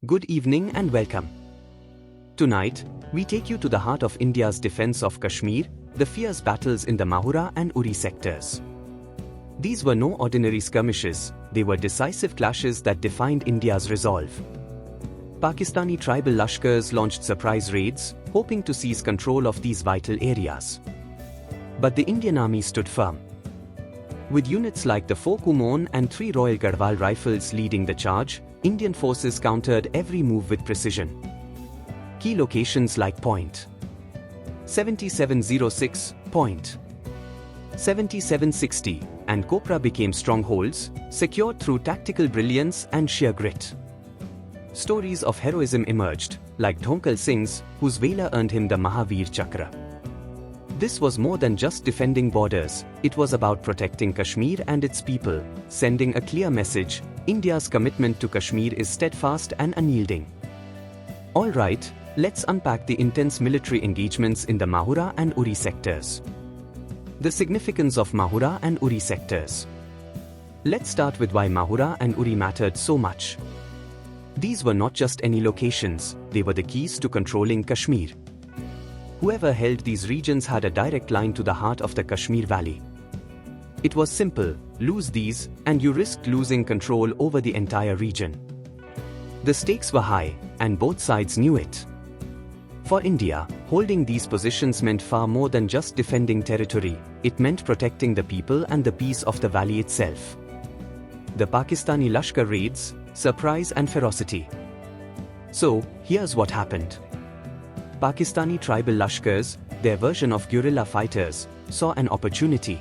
Good evening and welcome. Tonight, we take you to the heart of India's defense of Kashmir, the fierce battles in the Mahura and Uri sectors. These were no ordinary skirmishes, they were decisive clashes that defined India's resolve. Pakistani tribal lashkars launched surprise raids, hoping to seize control of these vital areas. But the Indian army stood firm. With units like the 4 Kumon and 3 Royal Garhwal rifles leading the charge, Indian forces countered every move with precision. Key locations like Point 7706, Point 7760, and Kopra became strongholds, secured through tactical brilliance and sheer grit. Stories of heroism emerged, like Dhonkal Singh's, whose valor earned him the Maha Vir Chakra. This was more than just defending borders, it was about protecting Kashmir and its people, sending a clear message: India's commitment to Kashmir is steadfast and unyielding. Alright, let's unpack the intense military engagements in the Mahura and Uri sectors. The significance of Mahura and Uri sectors. Let's start with why Mahura and Uri mattered so much. These were not just any locations, they were the keys to controlling Kashmir. Whoever held these regions had a direct line to the heart of the Kashmir Valley. It was simple: lose these, and you risked losing control over the entire region. The stakes were high, and both sides knew it. For India, holding these positions meant far more than just defending territory, it meant protecting the people and the peace of the valley itself. The Pakistani lashkar raids, surprise and ferocity. So, here's what happened. Pakistani tribal lashkars, their version of guerrilla fighters, saw an opportunity.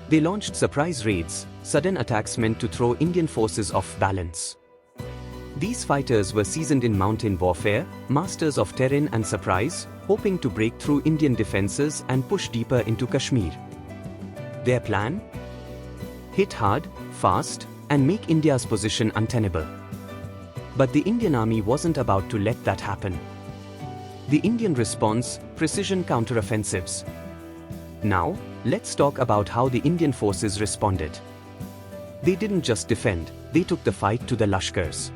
They launched surprise raids, sudden attacks meant to throw Indian forces off balance. These fighters were seasoned in mountain warfare, masters of terrain and surprise, hoping to break through Indian defenses and push deeper into Kashmir. Their plan? Hit hard, fast, and make India's position untenable. But the Indian army wasn't about to let that happen. The Indian response: precision counteroffensives. Now, let's talk about how the Indian forces responded. They didn't just defend, they took the fight to the lashkars.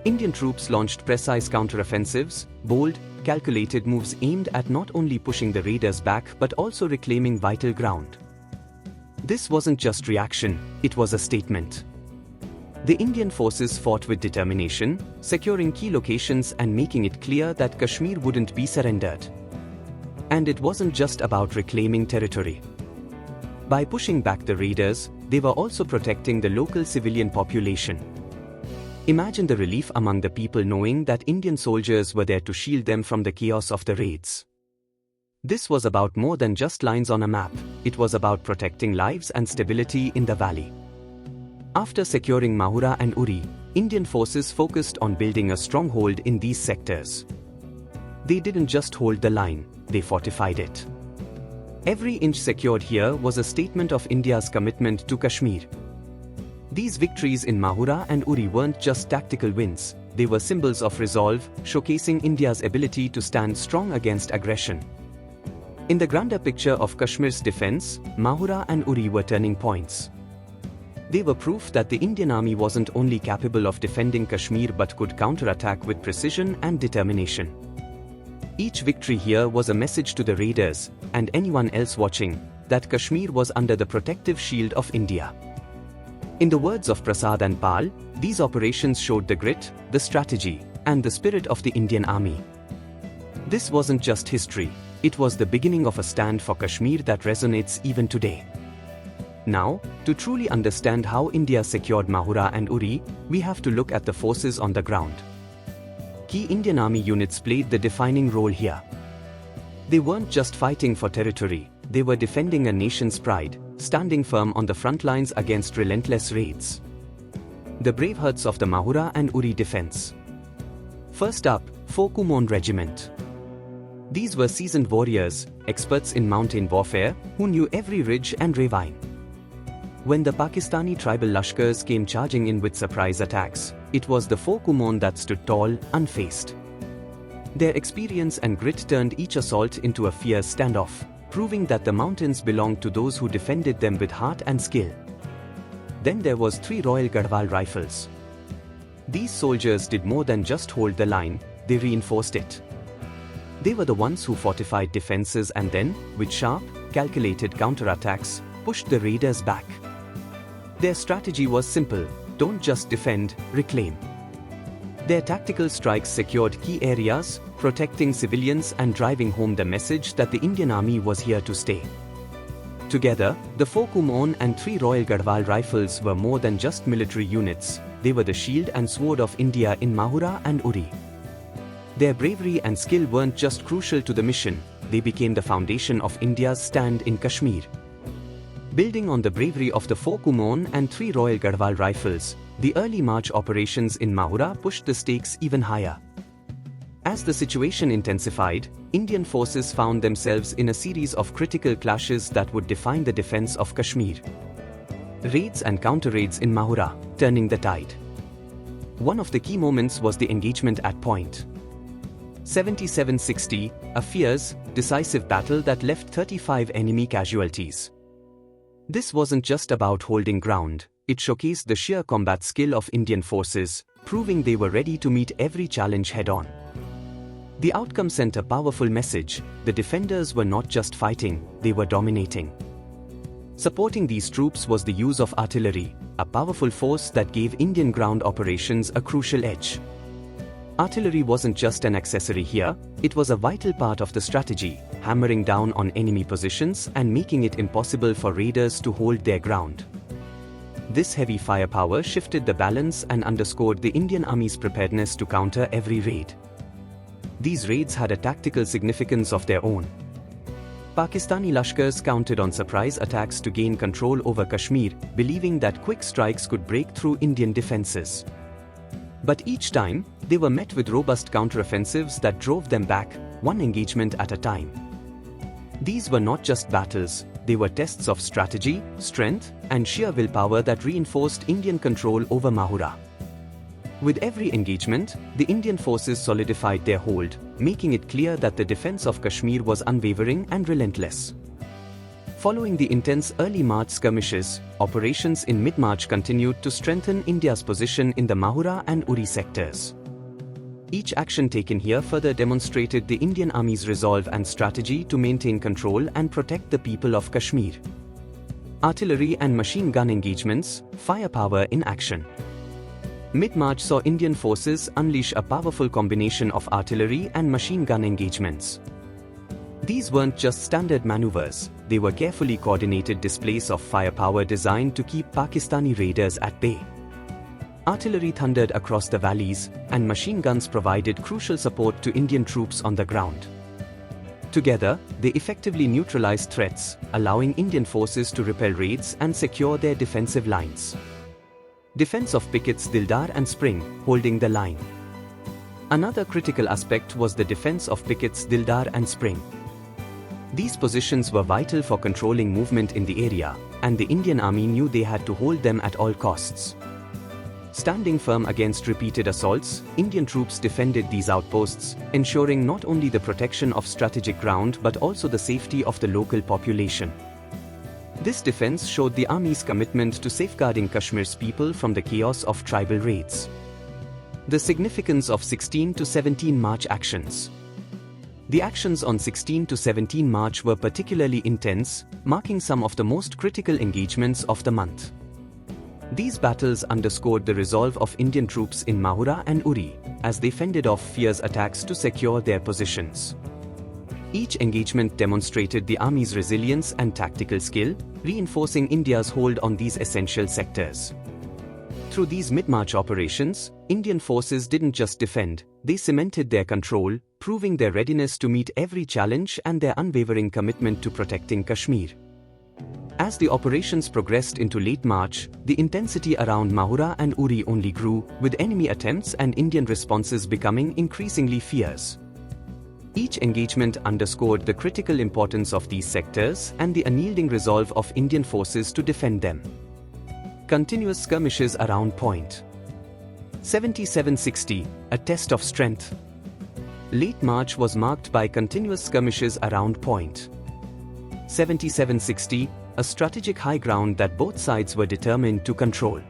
Indian troops launched precise counteroffensives, bold, calculated moves aimed at not only pushing the raiders back but also reclaiming vital ground. This wasn't just reaction, it was a statement. The Indian forces fought with determination, securing key locations and making it clear that Kashmir wouldn't be surrendered. And it wasn't just about reclaiming territory. By pushing back the raiders, they were also protecting the local civilian population. Imagine the relief among the people knowing that Indian soldiers were there to shield them from the chaos of the raids. This was about more than just lines on a map, it was about protecting lives and stability in the valley. After securing Mahura and Uri, Indian forces focused on building a stronghold in these sectors. They didn't just hold the line, they fortified it. Every inch secured here was a statement of India's commitment to Kashmir. These victories in Mahura and Uri weren't just tactical wins, they were symbols of resolve, showcasing India's ability to stand strong against aggression. In the grander picture of Kashmir's defense, Mahura and Uri were turning points. They were proof that the Indian army wasn't only capable of defending Kashmir but could counterattack with precision and determination. Each victory here was a message to the raiders, and anyone else watching, that Kashmir was under the protective shield of India. In the words of Prasad and Pal, these operations showed the grit, the strategy, and the spirit of the Indian army. This wasn't just history, it was the beginning of a stand for Kashmir that resonates even today. Now, to truly understand how India secured Mahura and Uri, we have to look at the forces on the ground. Key Indian army units played the defining role here. They weren't just fighting for territory, they were defending a nation's pride, standing firm on the front lines against relentless raids. The brave hearts of the Mahura and Uri defense. First up, 4 Kumon Regiment. These were seasoned warriors, experts in mountain warfare, who knew every ridge and ravine. When the Pakistani tribal lashkars came charging in with surprise attacks, it was the 4 Kumon that stood tall, unfazed. Their experience and grit turned each assault into a fierce standoff, proving that the mountains belonged to those who defended them with heart and skill. Then there was 3 Royal Garhwal rifles. These soldiers did more than just hold the line, they reinforced it. They were the ones who fortified defenses and then, with sharp, calculated counterattacks, pushed the raiders back. Their strategy was simple: don't just defend, reclaim. Their tactical strikes secured key areas, protecting civilians and driving home the message that the Indian Army was here to stay. Together, the 4 Kumon and 3 Royal Garhwal rifles were more than just military units, they were the shield and sword of India in Mahura and Uri. Their bravery and skill weren't just crucial to the mission, they became the foundation of India's stand in Kashmir. Building on the bravery of the 4 Kumon and 3 Royal Garhwal rifles, the early March operations in Mahura pushed the stakes even higher. As the situation intensified, Indian forces found themselves in a series of critical clashes that would define the defense of Kashmir. Raids and counter-raids in Mahura, turning the tide. One of the key moments was the engagement at Point 7760, a fierce, decisive battle that left 35 enemy casualties. This wasn't just about holding ground, it showcased the sheer combat skill of Indian forces, proving they were ready to meet every challenge head-on. The outcome sent a powerful message: the defenders were not just fighting, they were dominating. Supporting these troops was the use of artillery, a powerful force that gave Indian ground operations a crucial edge. Artillery wasn't just an accessory here, it was a vital part of the strategy, hammering down on enemy positions and making it impossible for raiders to hold their ground. This heavy firepower shifted the balance and underscored the Indian Army's preparedness to counter every raid. These raids had a tactical significance of their own. Pakistani lashkars counted on surprise attacks to gain control over Kashmir, believing that quick strikes could break through Indian defenses. But each time, they were met with robust counteroffensives that drove them back, one engagement at a time. These were not just battles, they were tests of strategy, strength, and sheer willpower that reinforced Indian control over Mahura. With every engagement, the Indian forces solidified their hold, making it clear that the defense of Kashmir was unwavering and relentless. Following the intense early March skirmishes, operations in mid-March continued to strengthen India's position in the Mahura and Uri sectors. Each action taken here further demonstrated the Indian Army's resolve and strategy to maintain control and protect the people of Kashmir. Artillery and machine gun engagements, firepower in action. Mid-March saw Indian forces unleash a powerful combination of artillery and machine gun engagements. These weren't just standard maneuvers, they were carefully coordinated displays of firepower designed to keep Pakistani raiders at bay. Artillery thundered across the valleys, and machine guns provided crucial support to Indian troops on the ground. Together, they effectively neutralized threats, allowing Indian forces to repel raids and secure their defensive lines. Defense of pickets Dildar and Spring, holding the line. Another critical aspect was the defense of pickets Dildar and Spring. These positions were vital for controlling movement in the area, and the Indian Army knew they had to hold them at all costs. Standing firm against repeated assaults, Indian troops defended these outposts, ensuring not only the protection of strategic ground but also the safety of the local population. This defense showed the Army's commitment to safeguarding Kashmir's people from the chaos of tribal raids. The significance of 16 to 17 March actions. The actions on 16 to 17 March were particularly intense, marking some of the most critical engagements of the month. These battles underscored the resolve of Indian troops in Mahura and Uri, as they fended off fierce attacks to secure their positions. Each engagement demonstrated the Army's resilience and tactical skill, reinforcing India's hold on these essential sectors. Through these mid-March operations, Indian forces didn't just defend, they cemented their control, proving their readiness to meet every challenge and their unwavering commitment to protecting Kashmir. As the operations progressed into late March, the intensity around Mahura and Uri only grew, with enemy attempts and Indian responses becoming increasingly fierce. Each engagement underscored the critical importance of these sectors and the unyielding resolve of Indian forces to defend them. Continuous skirmishes around Point 7760, a test of strength. Late March was marked by continuous skirmishes around Point 7760, a strategic high ground that both sides were determined to control.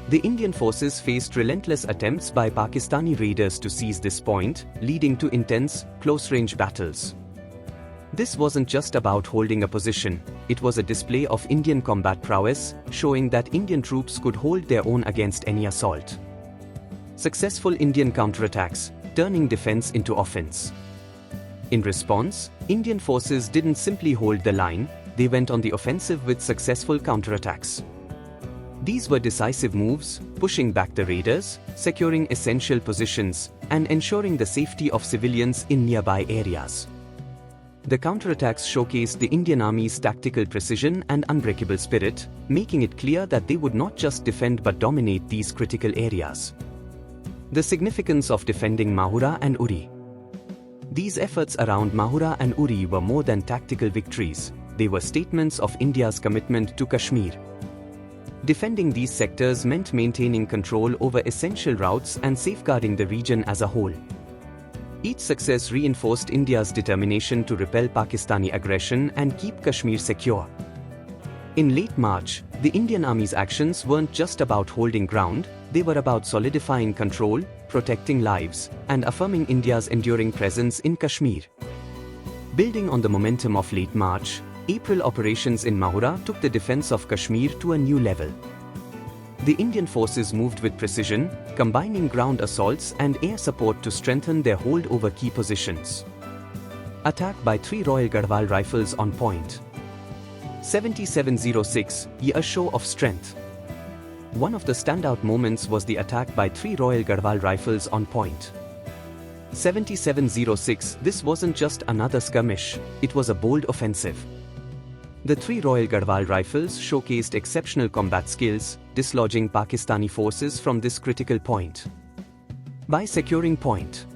The Indian forces faced relentless attempts by Pakistani raiders to seize this point, leading to intense, close-range battles. This wasn't just about holding a position, it was a display of Indian combat prowess, showing that Indian troops could hold their own against any assault. Successful Indian counterattacks, turning defense into offense. In response, Indian forces didn't simply hold the line, they went on the offensive with successful counterattacks. These were decisive moves, pushing back the raiders, securing essential positions, and ensuring the safety of civilians in nearby areas. The counterattacks showcased the Indian Army's tactical precision and unbreakable spirit, making it clear that they would not just defend but dominate these critical areas. The significance of defending Mahura and Uri. These efforts around Mahura and Uri were more than tactical victories, they were statements of India's commitment to Kashmir. Defending these sectors meant maintaining control over essential routes and safeguarding the region as a whole. Each success reinforced India's determination to repel Pakistani aggression and keep Kashmir secure. In late March, the Indian Army's actions weren't just about holding ground, they were about solidifying control, protecting lives, and affirming India's enduring presence in Kashmir. Building on the momentum of late March, April operations in Mahura took the defense of Kashmir to a new level. The Indian forces moved with precision, combining ground assaults and air support to strengthen their hold over key positions. Attack by 3 Royal Garhwal Rifles on point. 7706, a show of strength. One of the standout moments was the attack by 3 Royal Garhwal Rifles on point. 7706, this wasn't just another skirmish, it was a bold offensive. The 3 Royal Garhwal Rifles showcased exceptional combat skills, dislodging Pakistani forces from this critical point. By securing point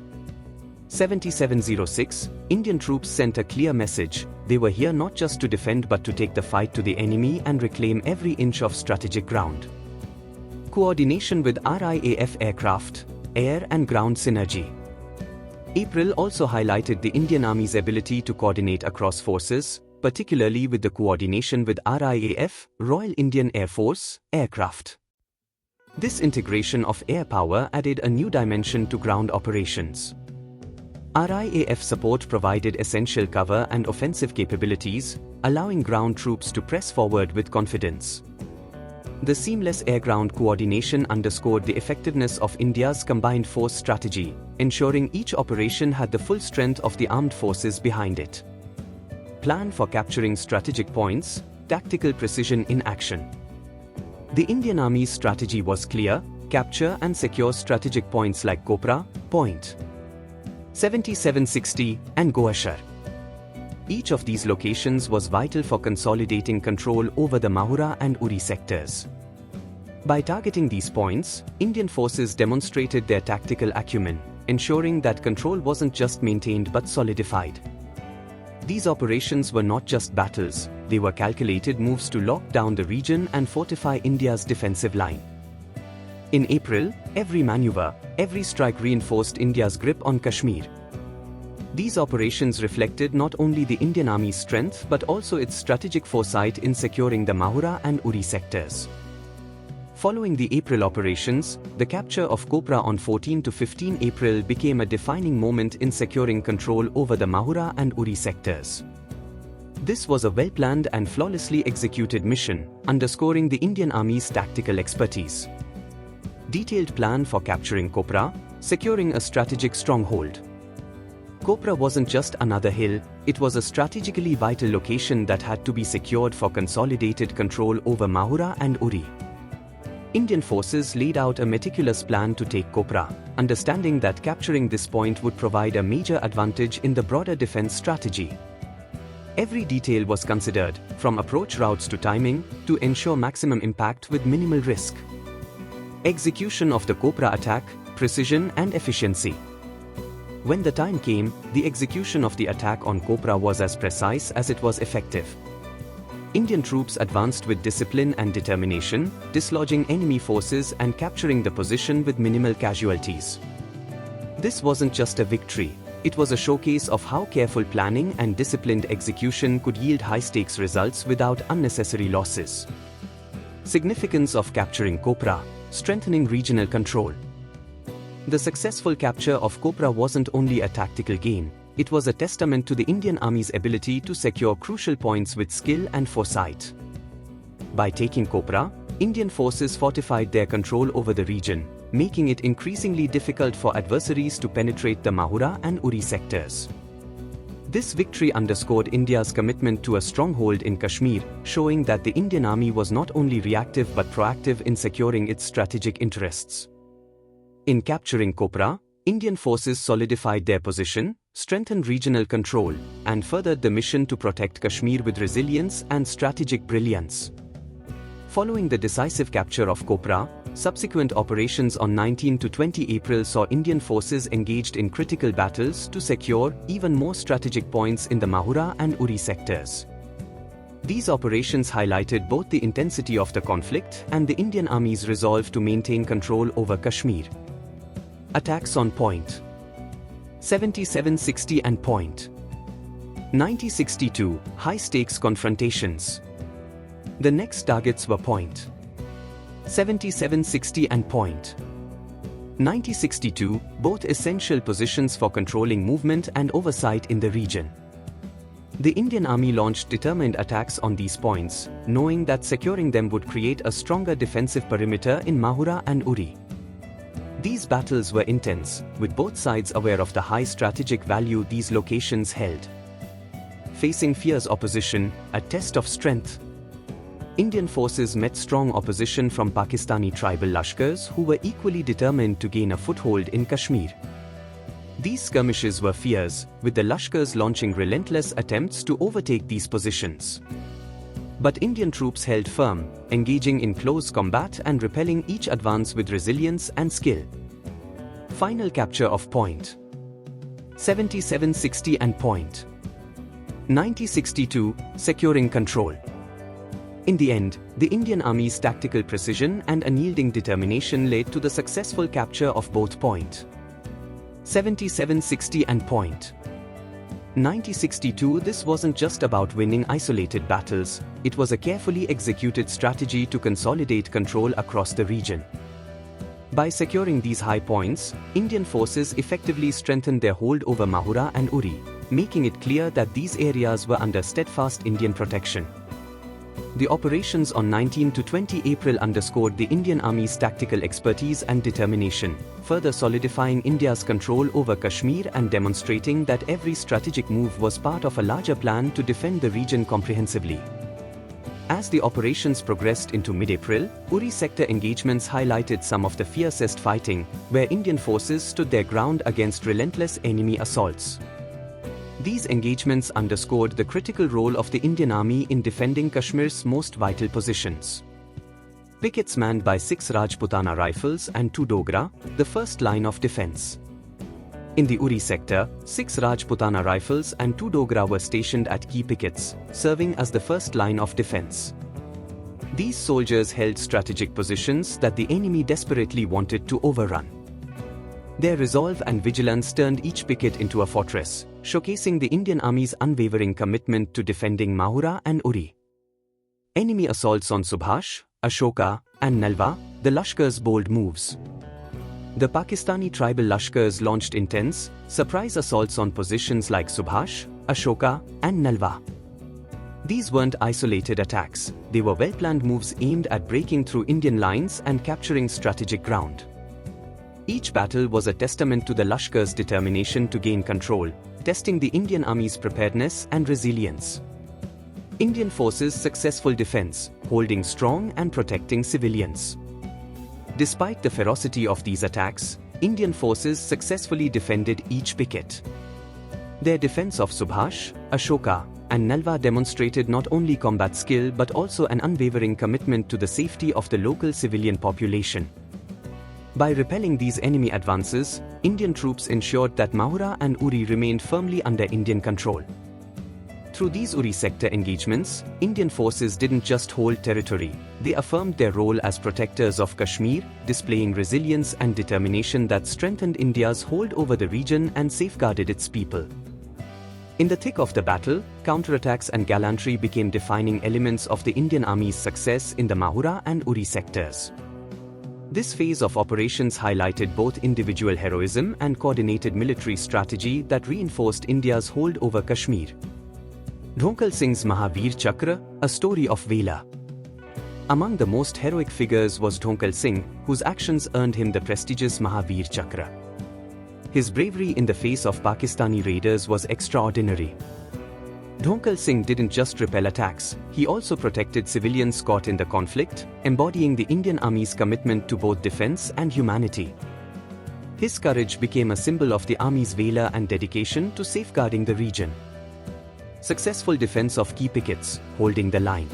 7706, Indian troops sent a clear message, they were here not just to defend but to take the fight to the enemy and reclaim every inch of strategic ground. Coordination with RIAF aircraft, air and ground synergy. April also highlighted the Indian Army's ability to coordinate across forces, particularly with the coordination with RIAF, Royal Indian Air Force, aircraft. This integration of air power added a new dimension to ground operations. RIAF support provided essential cover and offensive capabilities, allowing ground troops to press forward with confidence. The seamless air-ground coordination underscored the effectiveness of India's combined force strategy, ensuring each operation had the full strength of the armed forces behind it. Plan for capturing strategic points, tactical precision in action. The Indian Army's strategy was clear, capture and secure strategic points like Kopra, Point 7760, and Goashar. Each of these locations was vital for consolidating control over the Mahura and Uri sectors. By targeting these points, Indian forces demonstrated their tactical acumen, ensuring that control wasn't just maintained but solidified. These operations were not just battles, they were calculated moves to lock down the region and fortify India's defensive line. In April, every maneuver, every strike reinforced India's grip on Kashmir. These operations reflected not only the Indian Army's strength but also its strategic foresight in securing the Mahura and Uri sectors. Following the April operations, the capture of Kopra on 14 to 15 April became a defining moment in securing control over the Mahura and Uri sectors. This was a well-planned and flawlessly executed mission, underscoring the Indian Army's tactical expertise. Detailed plan for capturing Kopra, securing a strategic stronghold. Kopra wasn't just another hill, it was a strategically vital location that had to be secured for consolidated control over Mahura and Uri. Indian forces laid out a meticulous plan to take Kopra, understanding that capturing this point would provide a major advantage in the broader defense strategy. Every detail was considered, from approach routes to timing, to ensure maximum impact with minimal risk. Execution of the Kopra attack, precision and efficiency. When the time came, the execution of the attack on Kopra was as precise as it was effective. Indian troops advanced with discipline and determination, dislodging enemy forces and capturing the position with minimal casualties. This wasn't just a victory, it was a showcase of how careful planning and disciplined execution could yield high-stakes results without unnecessary losses. Significance of capturing Kopra. strengthening regional control. The successful capture of Kopra wasn't only a tactical gain, it was a testament to the Indian Army's ability to secure crucial points with skill and foresight. By taking Kopra, Indian forces fortified their control over the region, making it increasingly difficult for adversaries to penetrate the Mahura and Uri sectors. This victory underscored India's commitment to a stronghold in Kashmir, showing that the Indian Army was not only reactive but proactive in securing its strategic interests. In capturing Kopra, Indian forces solidified their position, strengthened regional control, and furthered the mission to protect Kashmir with resilience and strategic brilliance. Following the decisive capture of Kopra, subsequent operations on 19 to 20 April saw Indian forces engaged in critical battles to secure even more strategic points in the Mahura and Uri sectors. These operations highlighted both the intensity of the conflict and the Indian Army's resolve to maintain control over Kashmir. Attacks on Point 7760 and Point 9062, high-stakes confrontations. The next targets were Point 7760 and Point 9062, both essential positions for controlling movement and oversight in the region. The Indian Army launched determined attacks on these points, knowing that securing them would create a stronger defensive perimeter in Mahura and Uri. These battles were intense, with both sides aware of the high strategic value these locations held. Facing fierce opposition, a test of strength, Indian forces met strong opposition from Pakistani tribal lashkars who were equally determined to gain a foothold in Kashmir. These skirmishes were fierce, with the lashkars launching relentless attempts to overtake these positions. But Indian troops held firm, engaging in close combat and repelling each advance with resilience and skill. Final capture of Point 7760 and Point 9062, securing control. In the end, the Indian Army's tactical precision and unyielding determination led to the successful capture of both Point 7760 and Point 9062. This wasn't just about winning isolated battles, it was a carefully executed strategy to consolidate control across the region. By securing these high points, Indian forces effectively strengthened their hold over Mahura and Uri, making it clear that these areas were under steadfast Indian protection. The operations on 19 to 20 April underscored the Indian Army's tactical expertise and determination, further solidifying India's control over Kashmir and demonstrating that every strategic move was part of a larger plan to defend the region comprehensively. As the operations progressed into mid-April, Uri Sector Engagements highlighted some of the fiercest fighting, where Indian forces stood their ground against relentless enemy assaults. These engagements underscored the critical role of the Indian Army in defending Kashmir's most vital positions. Pickets manned by 6 Rajputana rifles and 2 Dogra, the first line of defense. In the Uri sector, 6 Rajputana rifles and 2 Dogra were stationed at key pickets, serving as the first line of defense. These soldiers held strategic positions that the enemy desperately wanted to overrun. Their resolve and vigilance turned each picket into a fortress, showcasing the Indian Army's unwavering commitment to defending Mahura and Uri. Enemy assaults on Subhash, Ashoka, and Nalwa, the lashkars' bold moves. The Pakistani tribal lashkars launched intense, surprise assaults on positions like Subhash, Ashoka, and Nalwa. These weren't isolated attacks, they were well-planned moves aimed at breaking through Indian lines and capturing strategic ground. Each battle was a testament to the lashkars' determination to gain control, testing the Indian Army's preparedness and resilience. Indian forces' successful defense, holding strong and protecting civilians. Despite the ferocity of these attacks, Indian forces successfully defended each picket. Their defense of Subhash, Ashoka, and Nalwa demonstrated not only combat skill but also an unwavering commitment to the safety of the local civilian population. By repelling these enemy advances, Indian troops ensured that Mahura and Uri remained firmly under Indian control. Through these Uri sector engagements, Indian forces didn't just hold territory, they affirmed their role as protectors of Kashmir, displaying resilience and determination that strengthened India's hold over the region and safeguarded its people. In the thick of the battle, counterattacks and gallantry became defining elements of the Indian Army's success in the Mahura and Uri sectors. This phase of operations highlighted both individual heroism and coordinated military strategy that reinforced India's hold over Kashmir. Dhonkal Singh's Maha Vir Chakra, a story of Valor. Among the most heroic figures was Dhonkal Singh, whose actions earned him the prestigious Maha Vir Chakra. His bravery in the face of Pakistani raiders was extraordinary. Dhonkal Singh didn't just repel attacks, he also protected civilians caught in the conflict, embodying the Indian Army's commitment to both defense and humanity. His courage became a symbol of the Army's valor and dedication to safeguarding the region. Successful defense of key pickets, holding the line.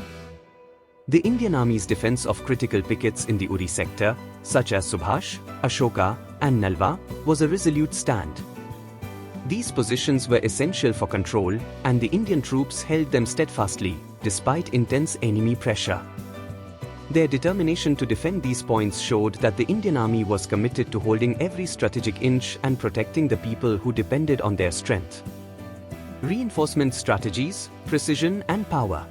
The Indian Army's defense of critical pickets in the Uri sector, such as Subhash, Ashoka, and Nalwa, was a resolute stand. These positions were essential for control, and the Indian troops held them steadfastly, despite intense enemy pressure. Their determination to defend these points showed that the Indian Army was committed to holding every strategic inch and protecting the people who depended on their strength. Reinforcement strategies, precision, and power.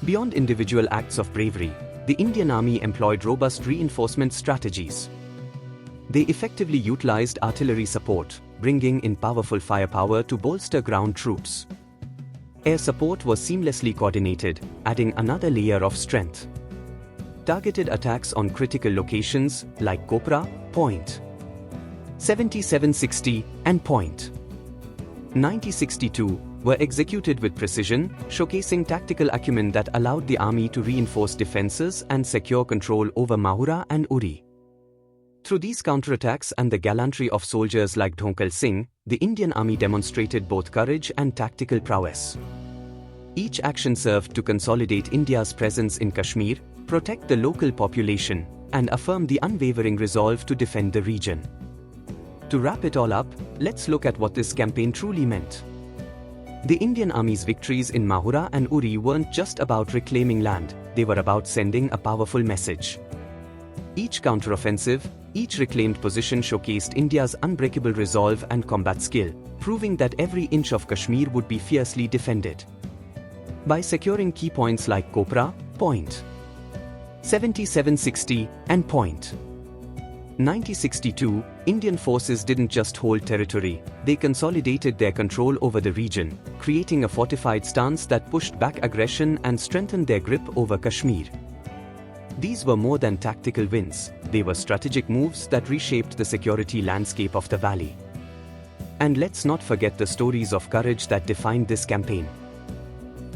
Beyond individual acts of bravery, the Indian Army employed robust reinforcement strategies. They effectively utilized artillery support, bringing in powerful firepower to bolster ground troops. Air support was seamlessly coordinated, adding another layer of strength. Targeted attacks on critical locations like Kopra, Point 7760, and Point 9062 were executed with precision, showcasing tactical acumen that allowed the army to reinforce defenses and secure control over Mahura and Uri. Through these counterattacks and the gallantry of soldiers like Dhonkal Singh, the Indian Army demonstrated both courage and tactical prowess. Each action served to consolidate India's presence in Kashmir, protect the local population, and affirm the unwavering resolve to defend the region. To wrap it all up, let's look at what this campaign truly meant. The Indian Army's victories in Mahura and Uri weren't just about reclaiming land, they were about sending a powerful message. Each counteroffensive, each reclaimed position showcased India's unbreakable resolve and combat skill, proving that every inch of Kashmir would be fiercely defended. By securing key points like Kopra, Point 7760, and Point 9062, Indian forces didn't just hold territory, they consolidated their control over the region, creating a fortified stance that pushed back aggression and strengthened their grip over Kashmir. These were more than tactical wins, they were strategic moves that reshaped the security landscape of the valley. And let's not forget the stories of courage that defined this campaign.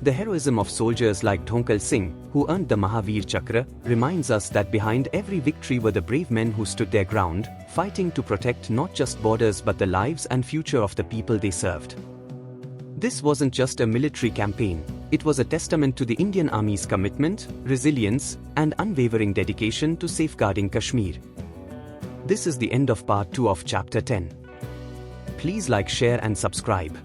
The heroism of soldiers like Dhonkal Singh, who earned the Maha Vir Chakra, reminds us that behind every victory were the brave men who stood their ground, fighting to protect not just borders but the lives and future of the people they served. This wasn't just a military campaign, it was a testament to the Indian Army's commitment, resilience, and unwavering dedication to safeguarding Kashmir. This is the end of part 2 of chapter 10. Please like, share, and subscribe.